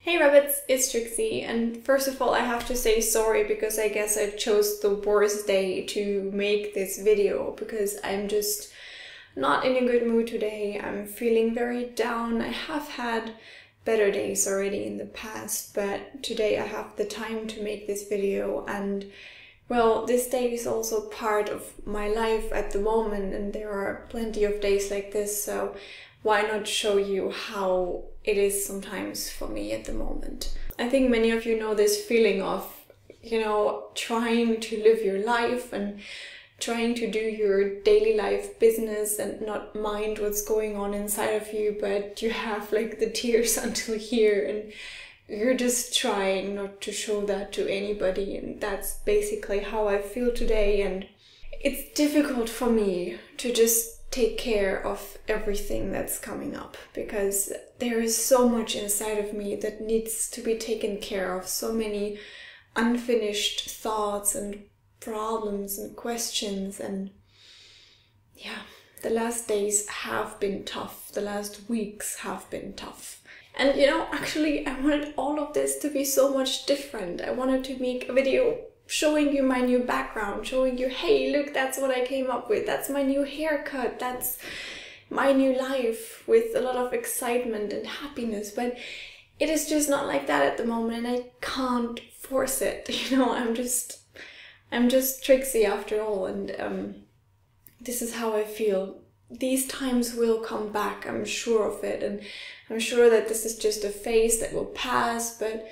Hey rabbits, it's Trixie, and first of all I have to say sorry because I guess I chose the worst day to make this video because I'm just not in a good mood today. I'm feeling very down. I have had better days already in the past, but today I have the time to make this video, and well, this day is also part of my life at the moment, and there are plenty of days like this, so why not show you how it is sometimes for me at the moment. I think many of you know this feeling of, trying to live your life and trying to do your daily life business and not mind what's going on inside of you, but you have like the tears until here and you're just trying not to show that to anybody, and that's basically how I feel today. And it's difficult for me to just take care of everything that's coming up because there is so much inside of me that needs to be taken care of, so many unfinished thoughts and problems and questions. And yeah, the last days have been tough, the last weeks have been tough. And actually I wanted all of this to be so much different. I wanted to make a video showing you my new background, showing you, hey, look, that's what I came up with. That's my new haircut. That's my new life with a lot of excitement and happiness. But it is just not like that at the moment, and I can't force it. I'm just Trixie after all, and this is how I feel. These times will come back, I'm sure of it, and I'm sure that this is just a phase that will pass, but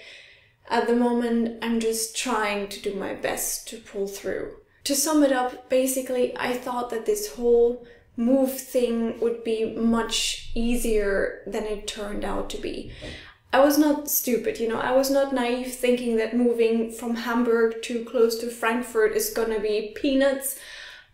at the moment, I'm just trying to do my best to pull through. To sum it up, basically, I thought that this whole move thing would be much easier than it turned out to be. I was not stupid, I was not naive thinking that moving from Hamburg to close to Frankfurt is gonna be peanuts,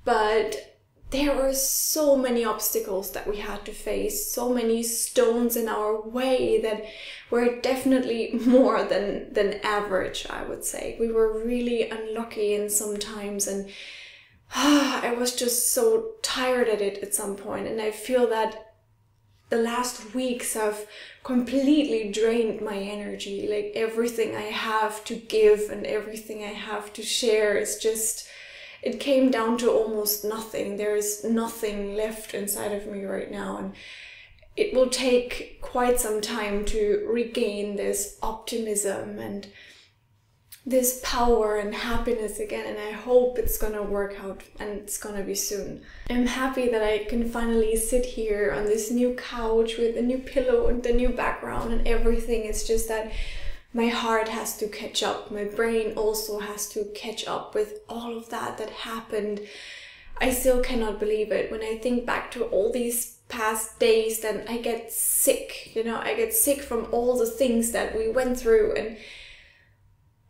but there were so many obstacles that we had to face, so many stones in our way that were definitely more than average, I would say. We were really unlucky in some times, and I was just so tired at it at some point, and I feel that the last weeks have completely drained my energy. Like everything I have to give and everything I have to share is just, it came down to almost nothing. There is nothing left inside of me right now, and it will take quite some time to regain this optimism and this power and happiness again, and I hope it's gonna work out and it's gonna be soon. I'm happy that I can finally sit here on this new couch with a new pillow and the new background and everything. It's just that my heart has to catch up. My brain also has to catch up with all of that happened. I still cannot believe it. When I think back to all these past days, then I get sick. I get sick from all the things that we went through and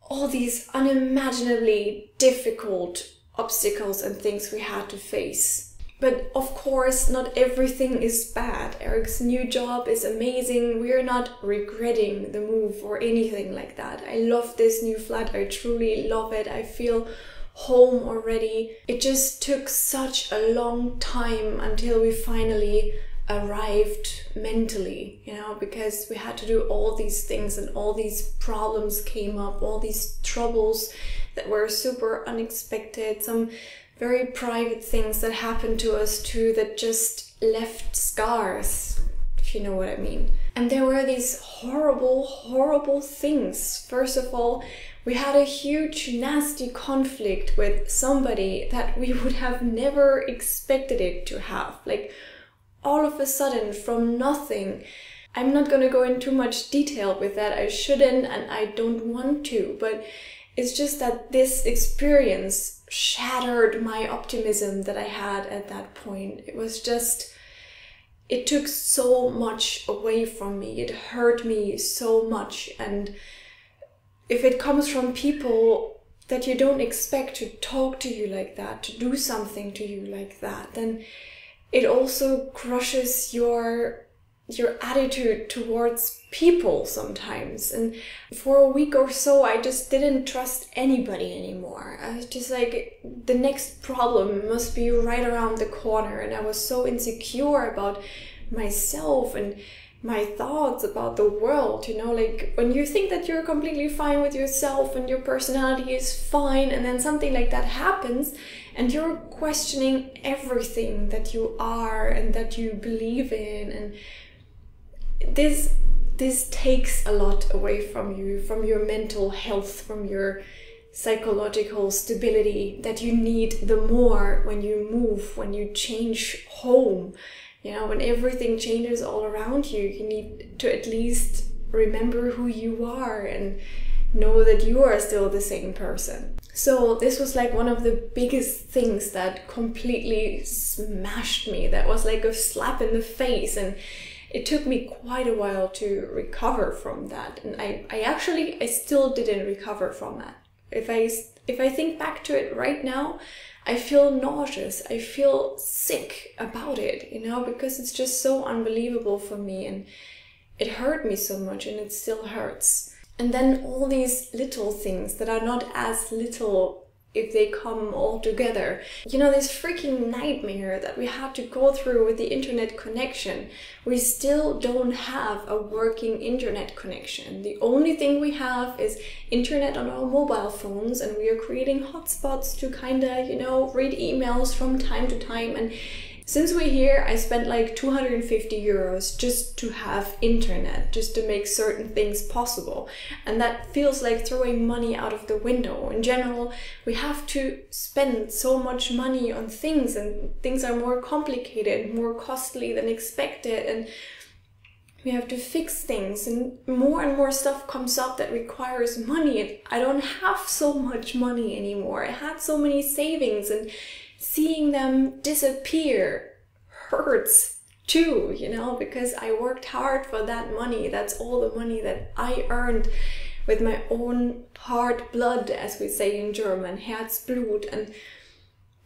all these unimaginably difficult obstacles and things we had to face. But of course, not everything is bad. Eric's new job is amazing. We're not regretting the move or anything like that. I love this new flat. I truly love it. I feel home already. It just took such a long time until we finally arrived mentally, because we had to do all these things and all these problems came up, all these troubles that were super unexpected, some very private things that happened to us too that just left scars, if you know what I mean. And there were these horrible, horrible things. First of all, we had a huge, nasty conflict with somebody that we would have never expected it to have. Like, all of a sudden, from nothing. I'm not gonna go into much detail with that. I shouldn't, and I don't want to, but it's just that this experience shattered my optimism that I had at that point. It was just, it took so much away from me. It hurt me so much. And if it comes from people that you don't expect to talk to you like that, to do something to you like that, then it also crushes your attitude towards people sometimes. And for a week or so, I just didn't trust anybody anymore. I was just like, the next problem must be right around the corner. And I was so insecure about myself and my thoughts about the world, you know, like when you think that you're completely fine with yourself and your personality is fine, and then something like that happens and you're questioning everything that you are and that you believe in, and this takes a lot away from you, from your mental health, from your psychological stability that you need the more when you move, when you change home. You know, when everything changes all around you, you need to at least remember who you are and know that you are still the same person. So this was like one of the biggest things that completely smashed me. That was like a slap in the face, and it took me quite a while to recover from that. And I still didn't recover from that. If I think back to it right now, I feel nauseous, I feel sick about it, you know, because it's just so unbelievable for me, and it hurt me so much, and it still hurts. And then all these little things that are not as little if they come all together. You know, this freaking nightmare that we had to go through with the internet connection. We still don't have a working internet connection. The only thing we have is internet on our mobile phones, and we are creating hotspots to kinda, you know, read emails from time to time. And since we're here, I spent like 250 euros just to have internet, just to make certain things possible. And that feels like throwing money out of the window. In general, we have to spend so much money on things, and things are more complicated, more costly than expected, and we have to fix things, and more stuff comes up that requires money. And I don't have so much money anymore. I had so many savings, and seeing them disappear hurts too, you know, because I worked hard for that money. That's all the money that I earned with my own hard blood, as we say in German, Herzblut, and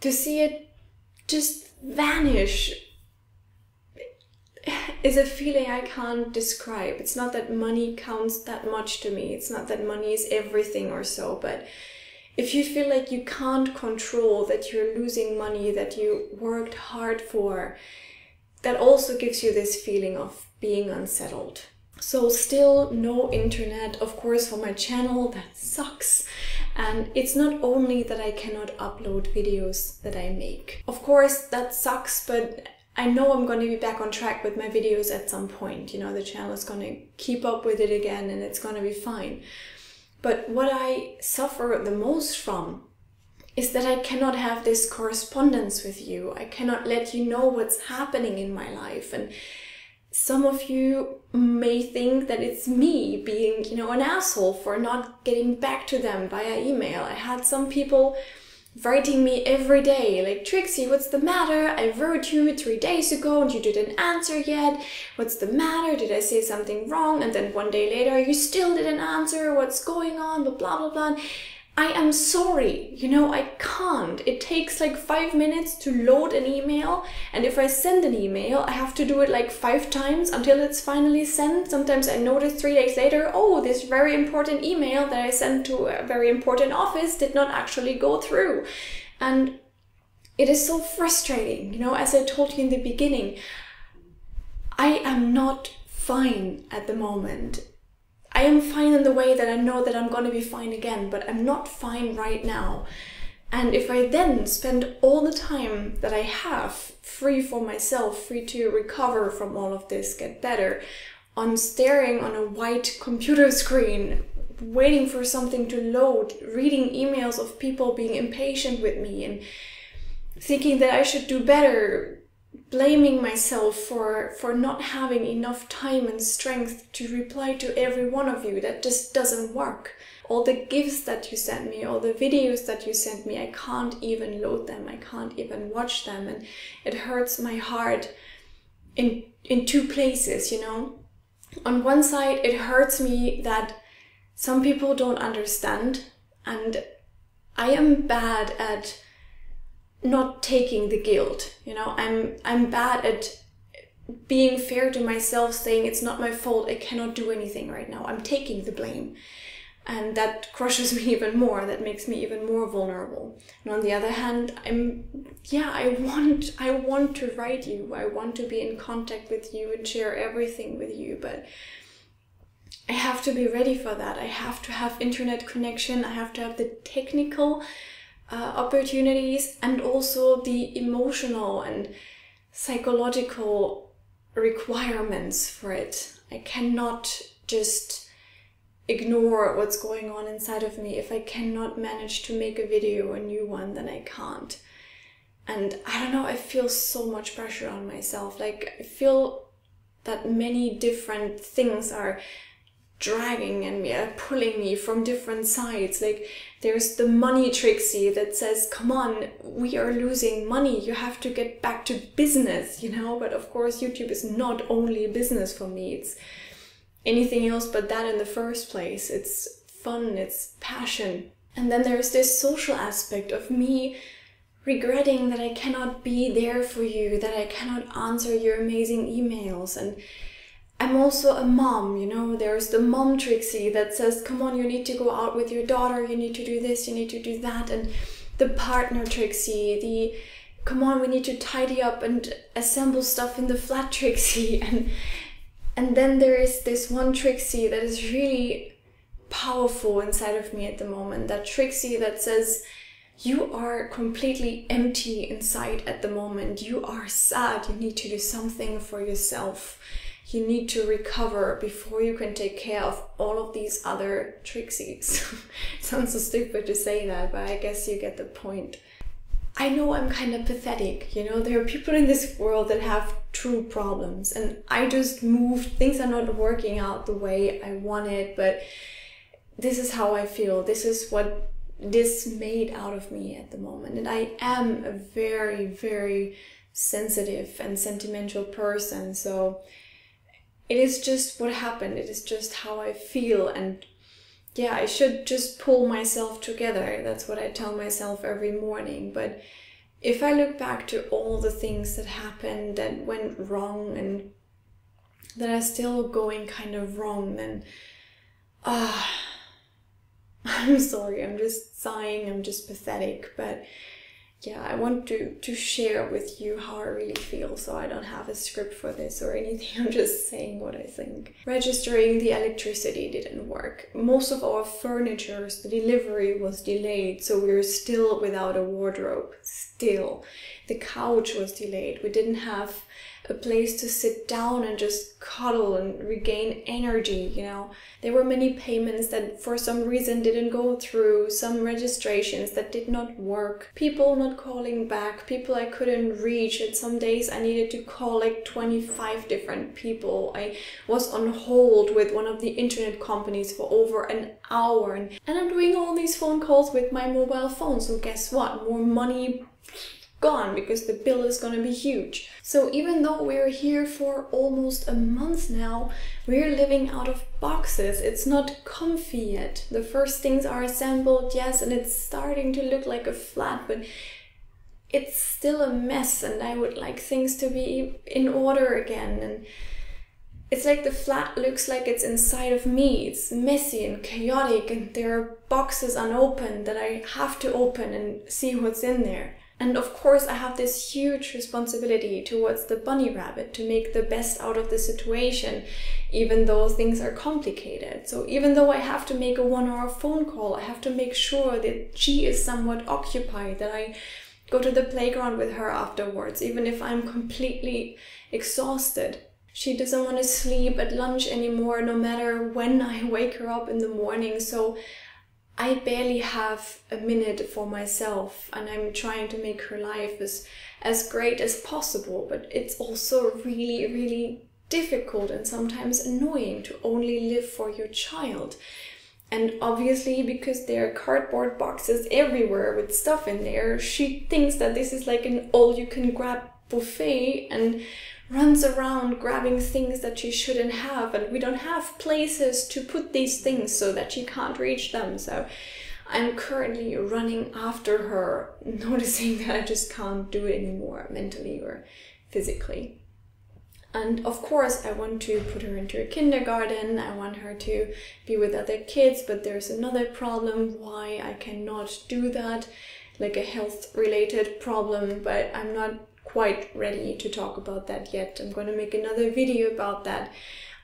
to see it just vanish is a feeling I can't describe. It's not that money counts that much to me. It's not that money is everything or so, but if you feel like you can't control that you're losing money that you worked hard for, that also gives you this feeling of being unsettled. So still no internet, of course, for my channel. That sucks. And it's not only that I cannot upload videos that I make. Of course, that sucks, but I know I'm going to be back on track with my videos at some point. You know, the channel is going to keep up with it again, and it's going to be fine. But what I suffer the most from is that I cannot have this correspondence with you. I cannot let you know what's happening in my life. And some of you may think that it's me being, you know, an asshole for not getting back to them via email. I had some people writing me every day, like, Trixie, what's the matter? I wrote you 3 days ago and you didn't answer yet. What's the matter? Did I say something wrong? And then 1 day later, you still didn't answer. What's going on? Blah, blah, blah, blah. I am sorry, you know, I can't. It takes like 5 minutes to load an email, and if I send an email, I have to do it like 5 times until it's finally sent. Sometimes I notice 3 days later, oh, this very important email that I sent to a very important office did not actually go through. And it is so frustrating, you know, as I told you in the beginning, I am not fine at the moment. I am fine in the way that I know that I'm going to be fine again, but I'm not fine right now. And if I then spend all the time that I have free for myself, free to recover from all of this, get better, on staring on a white computer screen, waiting for something to load, reading emails of people being impatient with me and thinking that I should do better, blaming myself for not having enough time and strength to reply to every one of you, that just doesn't work. All the gifts that you sent me, all the videos that you sent me, I can't even load them, I can't even watch them, and it hurts my heart in 2 places, you know. On one side, it hurts me that some people don't understand, and I am bad at not taking the guilt, you know. I'm bad at being fair to myself, saying it's not my fault, I cannot do anything right now, I'm taking the blame. And that crushes me even more. That makes me even more vulnerable. And on the other hand, I want to write you. I want to be in contact with you and share everything with you. But I have to be ready for that. I have to have internet connection. I have to have the technical opportunities and also the emotional and psychological requirements for it. I cannot just ignore what's going on inside of me. If I cannot manage to make a video, a new one, then I can't. And I don't know, I feel so much pressure on myself. Like, I feel that many different things are dragging and pulling me from different sides. Like, there's the money Trixie that says, come on, we are losing money, you have to get back to business, you know. But of course YouTube is not only business for me, it's anything else but that in the first place. It's fun, it's passion. And then there's this social aspect of me regretting that I cannot be there for you, that I cannot answer your amazing emails. And I'm also a mom, you know. There's the mom Trixie that says, come on, you need to go out with your daughter, you need to do this, you need to do that. And the partner Trixie, the come on, we need to tidy up and assemble stuff in the flat Trixie. And then there is this one Trixie that is really powerful inside of me at the moment. That Trixie that says, you are completely empty inside at the moment. You are sad. You need to do something for yourself. You need to recover before you can take care of all of these other Trixies. Sounds so stupid to say that, but I guess you get the point. I know I'm kind of pathetic, you know. There are people in this world that have true problems, and I just moved. Things are not working out the way I wanted, but this is how I feel. This is what this made out of me at the moment. And I am a very, very sensitive and sentimental person, so it is just what happened. It is just how I feel, and yeah, I should just pull myself together. That's what I tell myself every morning. But if I look back to all the things that happened, that went wrong, and that are still going kind of wrong, then I'm sorry, I'm just sighing, I'm just pathetic. But yeah, I want to share with you how I really feel, so I don't have a script for this or anything. I'm just saying what I think. Registering the electricity didn't work. Most of our furniture, the delivery was delayed, so we're still without a wardrobe. Still. The couch was delayed. We didn't have a place to sit down and just cuddle and regain energy, you know. There were many payments that for some reason didn't go through, some registrations that did not work, people not calling back, people I couldn't reach. And some days I needed to call like 25 different people. I was on hold with one of the internet companies for over an hour, and I'm doing all these phone calls with my mobile phone. So guess what? More money gone, because the bill is gonna be huge. So even though we're here for almost a month now, we're living out of boxes. It's not comfy yet. The first things are assembled, yes, and it's starting to look like a flat, but it's still a mess, and I would like things to be in order again. And it's like the flat looks like it's inside of me. It's messy and chaotic, and there are boxes unopened that I have to open and see what's in there. And of course I have this huge responsibility towards the bunny rabbit to make the best out of the situation, even though things are complicated. So even though I have to make a 1-hour phone call, I have to make sure that she is somewhat occupied, that I go to the playground with her afterwards, even if I'm completely exhausted. She doesn't want to sleep at lunch anymore, no matter when I wake her up in the morning. So I barely have a minute for myself, and I'm trying to make her life as great as possible. But it's also really, really difficult and sometimes annoying to only live for your child. And obviously, because there are cardboard boxes everywhere with stuff in there, she thinks that this is like an all-you-can-grab buffet and runs around grabbing things that she shouldn't have, and we don't have places to put these things so that she can't reach them. So I'm currently running after her, noticing that I just can't do it anymore, mentally or physically. And of course, I want to put her into a kindergarten. I want her to be with other kids, but there's another problem why I cannot do that, like a health-related problem, but I'm not quite ready to talk about that yet. I'm going to make another video about that.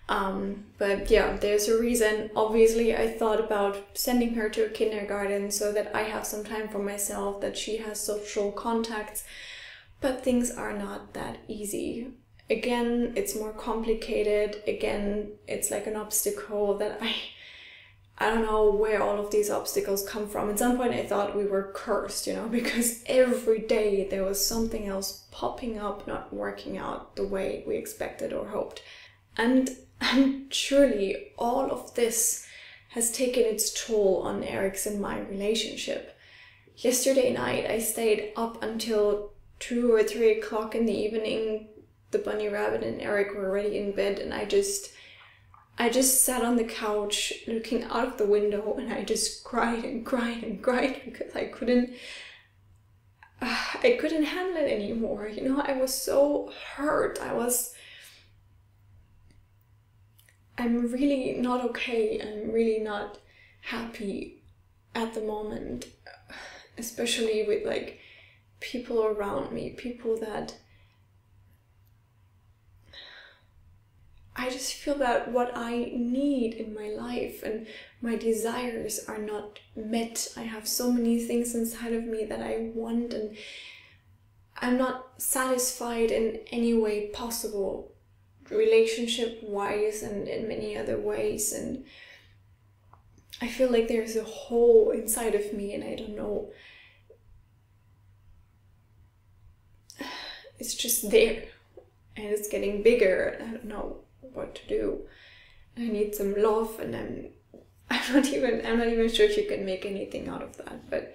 But yeah, there's a reason. Obviously, I thought about sending her to a kindergarten so that I have some time for myself, that she has social contacts, but things are not that easy. Again, it's more complicated. Again, it's like an obstacle that I don't know where all of these obstacles come from. At some point I thought we were cursed, you know, because every day there was something else popping up, not working out the way we expected or hoped. And surely all of this has taken its toll on Eric's and my relationship. Yesterday night I stayed up until 2 or 3 o'clock in the evening. The bunny rabbit and Eric were already in bed, and I just sat on the couch looking out of the window, and I just cried and cried and cried because I couldn't handle it anymore. You know, I was so hurt. I'm really not okay. I'm really not happy at the moment, especially with like people around me, people that I just feel that what I need in my life and my desires are not met. I have so many things inside of me that I want, and I'm not satisfied in any way possible, relationship-wise and in many other ways. And I feel like there's a hole inside of me, and I don't know. It's just there, and it's getting bigger. I don't know what to do. I need some love, and I'm not even sure if you can make anything out of that, but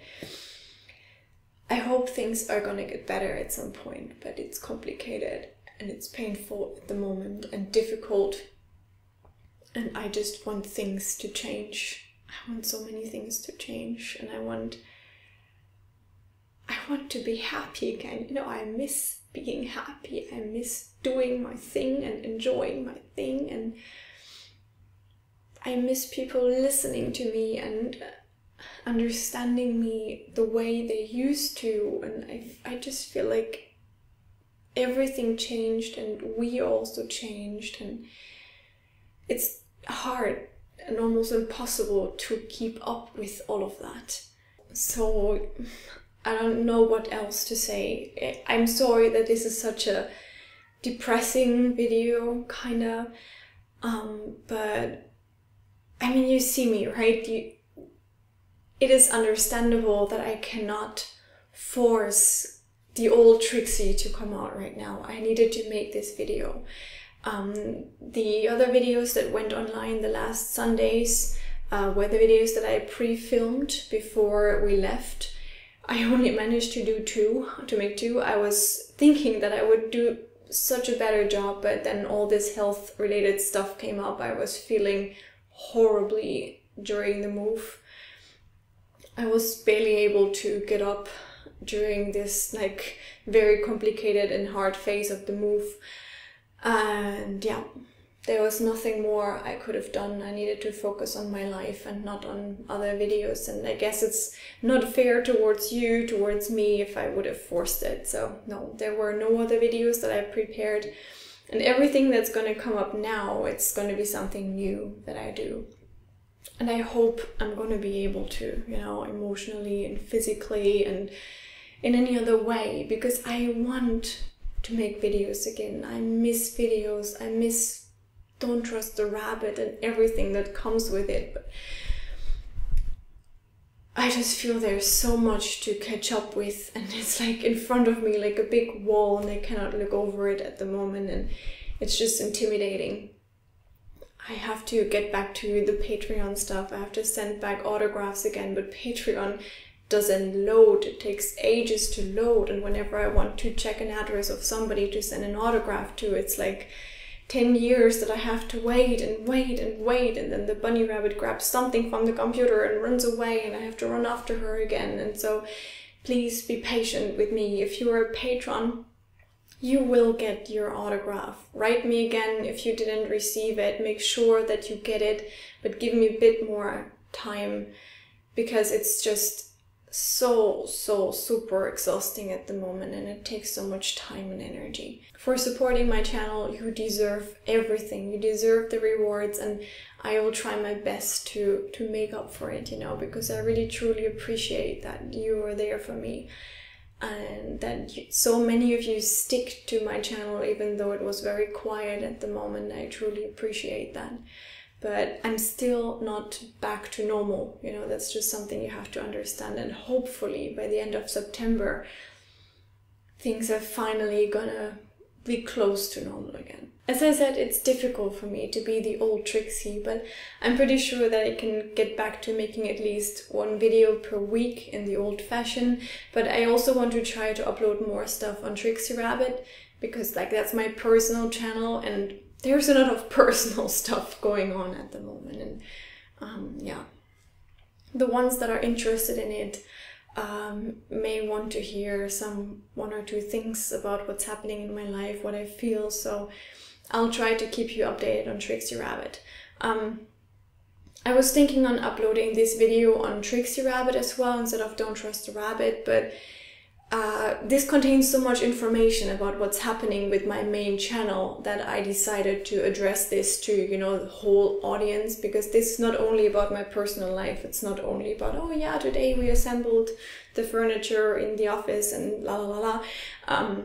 I hope things are gonna get better at some point. But it's complicated and it's painful at the moment and difficult, and I just want things to change. I want so many things to change, and I want to be happy again. You know, I miss being happy. I miss doing my thing and enjoying my thing, and I miss people listening to me and understanding me the way they used to. And I just feel like everything changed, and we also changed, and it's hard and almost impossible to keep up with all of that. So I don't know what else to say. I'm sorry that this is such a depressing video, kinda, but I mean, you see me, right? It is understandable that I cannot force the old Trixie to come out right now. I needed to make this video. The other videos that went online the last Sundays were the videos that I pre-filmed before we left. I only managed to make two. I was thinking that I would do such a better job, but then all this health related stuff came up. I was feeling horribly during the move. I was barely able to get up during this like very complicated and hard phase of the move. And yeah, there was nothing more I could have done. I needed to focus on my life and not on other videos. And I guess it's not fair towards you, towards me, if I would have forced it. So no, there were no other videos that I prepared. And everything that's going to come up now, it's going to be something new that I do. And I hope I'm going to be able to, you know, emotionally and physically and in any other way, because I want to make videos again. I miss videos. I miss Don't Trust the Rabbit and everything that comes with it. But I just feel there's so much to catch up with, and it's like in front of me like a big wall, and I cannot look over it at the moment, and it's just intimidating. I have to get back to the Patreon stuff. I have to send back autographs again, but Patreon doesn't load. It takes ages to load, and whenever I want to check an address of somebody to send an autograph to, it's like 10 years that I have to wait and wait and wait, and then the bunny rabbit grabs something from the computer and runs away, and I have to run after her again. And so please be patient with me. If you are a patron, you will get your autograph. Write me again if you didn't receive it. Make sure that you get it, but give me a bit more time, because it's just so super exhausting at the moment, and it takes so much time and energy. For supporting my channel, you deserve everything. You deserve the rewards, and I will try my best to make up for it, you know, because I really truly appreciate that you are there for me, and that so many of you stick to my channel even though it was very quiet at the moment. I truly appreciate that. But I'm still not back to normal, you know, that's just something you have to understand. And hopefully by the end of September, things are finally gonna be close to normal again. As I said, it's difficult for me to be the old Trixie, but I'm pretty sure that I can get back to making at least one video per week in the old fashion. But I also want to try to upload more stuff on Trixie Rabbit, because like that's my personal channel, and there's a lot of personal stuff going on at the moment. And yeah, the ones that are interested in it may want to hear one or two things about what's happening in my life, what I feel. So I'll try to keep you updated on Trixie Rabbit. I was thinking on uploading this video on Trixie Rabbit as well instead of Don't Trust the Rabbit, but this contains so much information about what's happening with my main channel that I decided to address this to, you know, the whole audience, because this is not only about my personal life. It's not only about, oh yeah, today we assembled the furniture in the office and la la la la.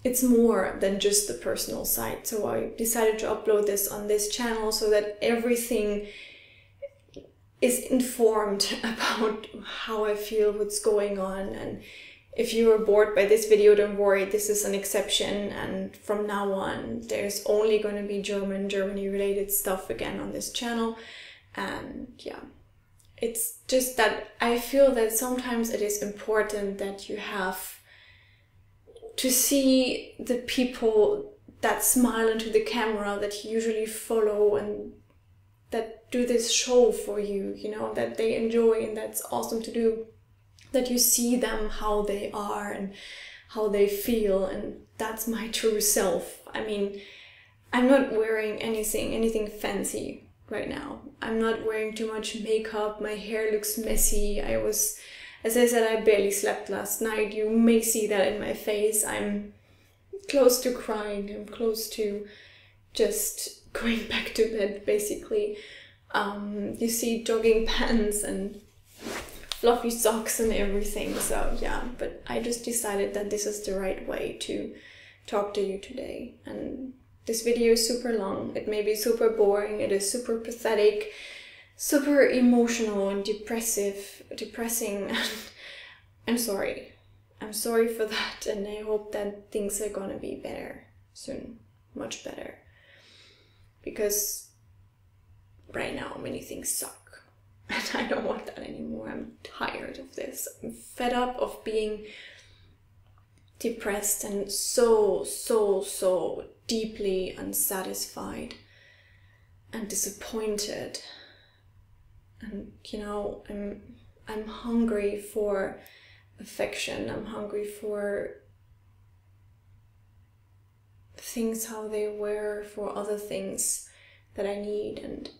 It's more than just the personal side. So I decided to upload this on this channel so that everything is informed about how I feel, what's going on. And if you are bored by this video, don't worry, this is an exception, and from now on there's only going to be Germany related stuff again on this channel. And yeah, it's just that I feel that sometimes it is important that you have to see the people that smile into the camera, that you usually follow and that do this show for you, you know, that they enjoy, and that's awesome to do. That you see them how they are and how they feel, and that's my true self. I mean, I'm not wearing anything fancy right now. I'm not wearing too much makeup, my hair looks messy. As I said, I barely slept last night. You may see that in my face. I'm close to crying, I'm close to just going back to bed, basically. You see jogging pants and fluffy socks and everything, so yeah, but I just decided that this is the right way to talk to you today. And this video is super long, it may be super boring, it is super pathetic, super emotional and depressing. I'm sorry for that, and I hope that things are gonna be better soon, much better, because right now many things suck. And I don't want that anymore. I'm tired of this. I'm fed up of being depressed and so deeply unsatisfied and disappointed. And you know, I'm hungry for affection. I'm hungry for things how they were, for other things that I need. And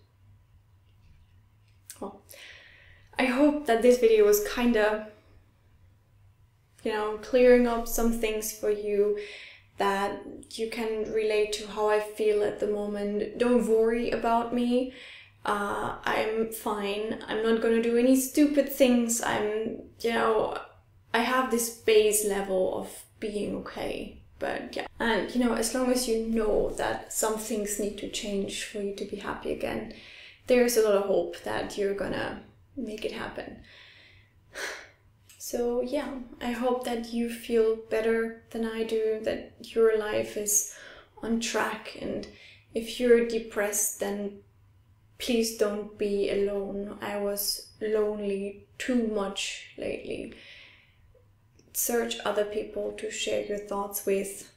well, I hope that this video was kind of, you know, clearing up some things for you, that you can relate to how I feel at the moment. Don't worry about me. I'm fine. I'm not gonna do any stupid things. You know, I have this base level of being okay. But yeah, and you know, as long as you know that some things need to change for you to be happy again, there's a lot of hope that you're gonna make it happen. So yeah, I hope that you feel better than I do, that your life is on track, and if you're depressed, then please don't be alone. I was lonely too much lately. Search other people to share your thoughts with.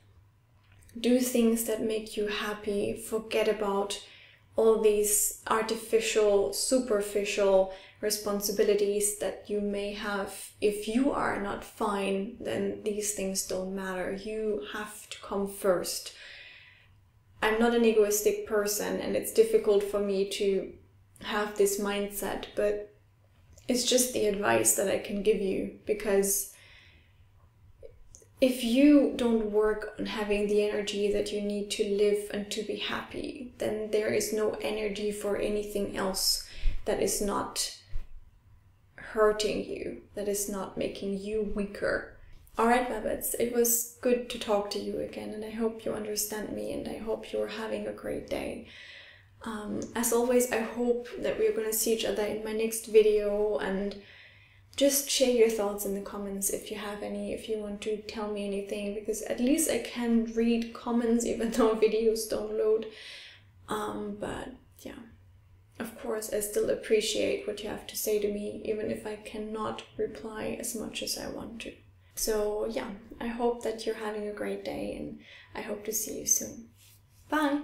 Do things that make you happy. Forget about all these artificial, superficial responsibilities that you may have. If you are not fine, then these things don't matter. You have to come first. I'm not an egoistic person, and it's difficult for me to have this mindset, but it's just the advice that I can give you, because if you don't work on having the energy that you need to live and to be happy, then there is no energy for anything else that is not hurting you, that is not making you weaker. Alright, Rabbits, it was good to talk to you again, and I hope you understand me, and I hope you're having a great day. As always, I hope that we're going to see each other in my next video, and just share your thoughts in the comments if you have any, if you want to tell me anything, because at least I can read comments even though videos don't load. But yeah, of course I still appreciate what you have to say to me, even if I cannot reply as much as I want to. So yeah, I hope that you're having a great day, and I hope to see you soon. Bye!